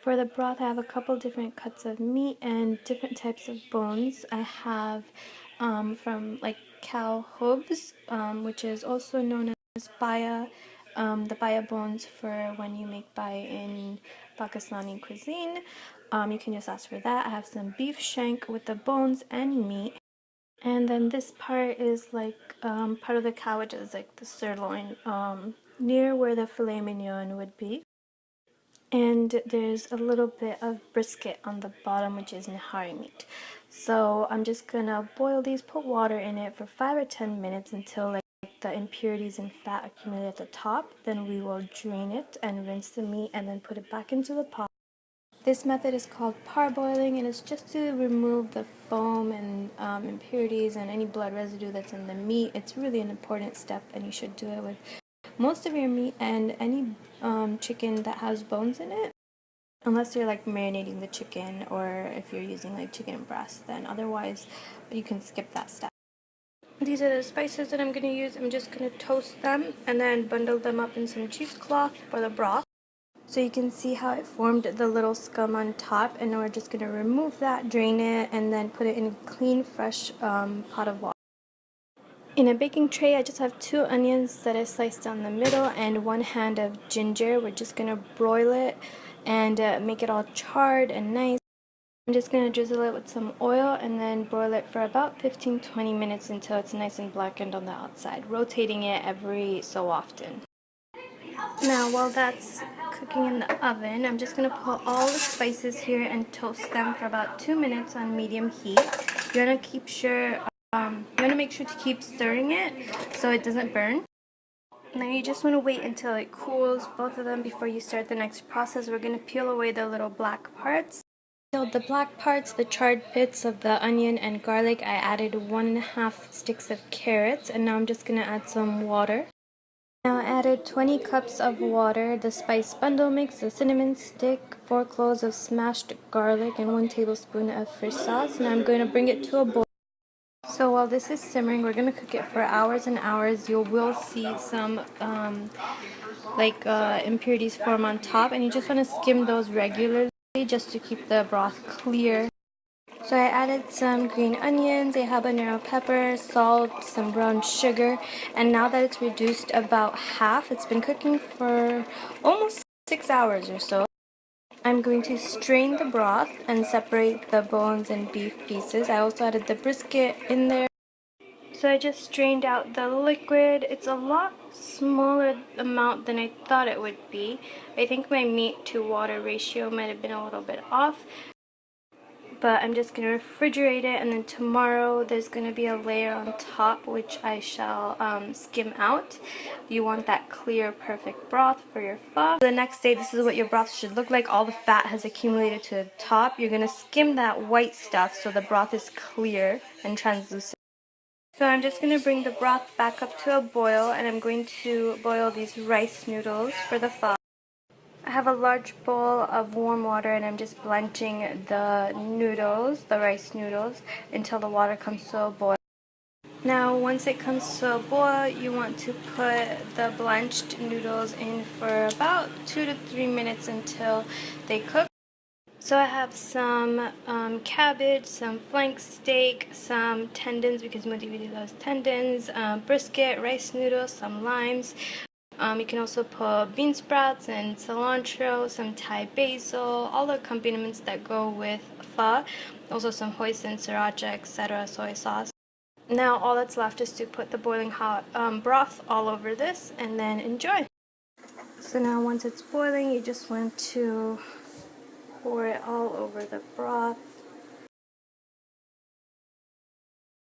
For the broth, I have a couple different cuts of meat and different types of bones. I have from like cow hooves, which is also known as baya, the baya bones for when you make baya in Pakistani cuisine. You can just ask for that. I have some beef shank with the bones and meat. And then this part is like part of the cow, which is like the sirloin, near where the filet mignon would be. And there's a little bit of brisket on the bottom, which is nahari meat. So I'm just gonna boil these, put water in it for 5 or 10 minutes until like the impurities and fat accumulate at the top. Then we will drain it and rinse the meat and then put it back into the pot. This method is called parboiling, and it's just to remove the foam and impurities and any blood residue that's in the meat. It's really an important step, and you should do it with most of your meat and any chicken that has bones in it, unless you're like marinating the chicken or if you're using like chicken breast, then otherwise you can skip that step. These are the spices that I'm going to use. I'm just going to toast them and then bundle them up in some cheesecloth for the broth. So you can see how it formed the little scum on top, and we're just going to remove that, drain it, and then put it in a clean, fresh pot of water. In a baking tray, I just have 2 onions that I sliced down the middle and 1 hand of ginger. We're just going to broil it and make it all charred and nice. I'm just going to drizzle it with some oil and then broil it for about 15-20 minutes until it's nice and blackened on the outside, rotating it every so often. Now, while that's cooking in the oven, I'm just going to put all the spices here and toast them for about 2 minutes on medium heat. You want to make sure to keep stirring it so it doesn't burn. Now you just want to wait until it cools, both of them, before you start the next process. We're going to peel away the little black parts. So the black parts, the charred bits of the onion and garlic, I added 1.5 sticks of carrots, and now I'm just going to add some water. Now I added 20 cups of water, the spice bundle mix, the cinnamon stick, 4 cloves of smashed garlic, and 1 tablespoon of fish sauce. Now I'm going to bring it to a boil. So while this is simmering, we're going to cook it for hours and hours. You will see some impurities form on top, and you just want to skim those regularly just to keep the broth clear. So I added some green onions, a habanero pepper, salt, some brown sugar, and now that it's reduced about half, it's been cooking for almost 6 hours or so. I'm going to strain the broth and separate the bones and beef pieces. I also added the brisket in there. So I just strained out the liquid. It's a lot smaller amount than I thought it would be. I think my meat to water ratio might have been a little bit off. But I'm just going to refrigerate it, and then tomorrow there's going to be a layer on top which I shall skim out. You want that clear, perfect broth for your pho. The next day, this is what your broth should look like. All the fat has accumulated to the top. You're going to skim that white stuff so the broth is clear and translucent. So I'm just going to bring the broth back up to a boil, and I'm going to boil these rice noodles for the pho. I have a large bowl of warm water, and I'm just blanching the noodles, the rice noodles, until the water comes to a boil. Now, once it comes to a boil, you want to put the blanched noodles in for about 2 to 3 minutes until they cook. So I have some cabbage, some flank steak, some tendons because Mudividi loves tendons, brisket, rice noodles, some limes. You can also put bean sprouts and cilantro, some Thai basil, all the accompaniments that go with pho. Also some hoisin, sriracha, etc., soy sauce. Now all that's left is to put the boiling hot broth all over this and then enjoy. So now once it's boiling, you just want to pour it all over the broth.